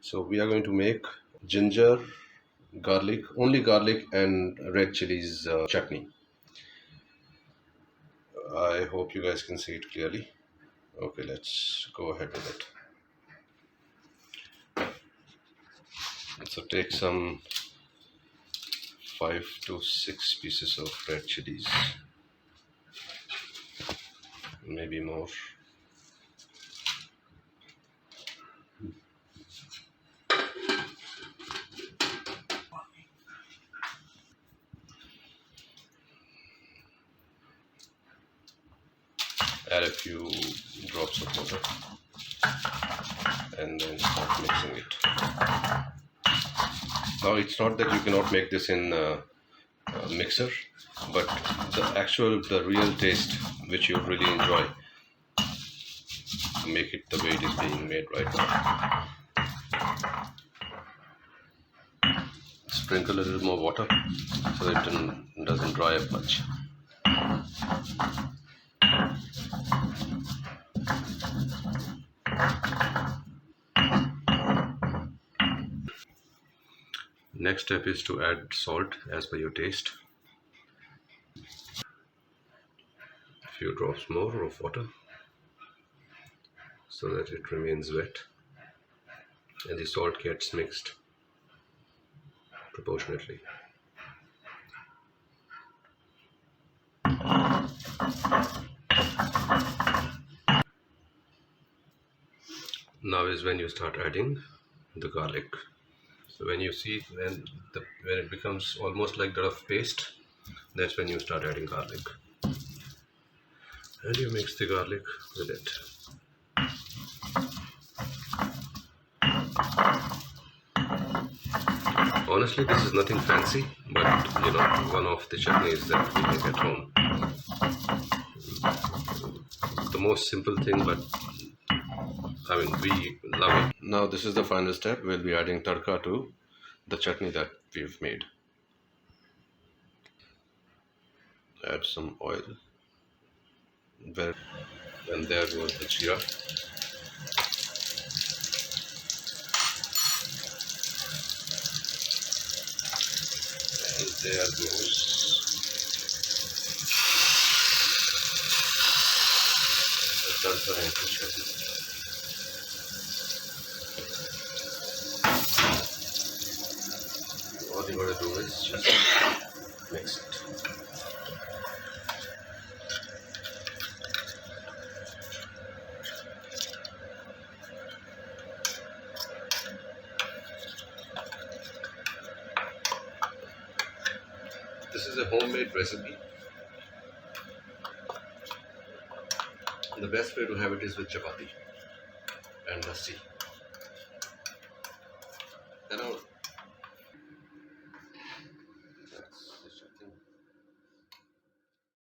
So we are going to make ginger, garlic, only garlic and red chilies chutney. I hope you guys can see it clearly. Okay, let's go ahead with it. So take some 5 to 6 pieces of red chilies, maybe more. Add a few drops of water and then start mixing it. Now it's not that you cannot make this in a mixer, but the real taste which you really enjoy, make it the way it is being made right now. Sprinkle a little more water so that it doesn't dry up much. Next step is to add salt as per your taste. A few drops more of water so that it remains wet and the salt gets mixed proportionately. Now is when you start adding the garlic. So when you see when it becomes almost like the rough paste, that's when you start adding garlic. And you mix the garlic with it. Honestly, this is nothing fancy, but one of the chutneys that we make at home. The most simple thing, but we love it. Now this is the final step. We'll be adding tadka to the chutney that we've made. Add some oil. And there goes the jeera. And there goes the tadka into chutney. All you gotta do is just mix it. This is a homemade recipe. The best way to have it is with chapati and lassi.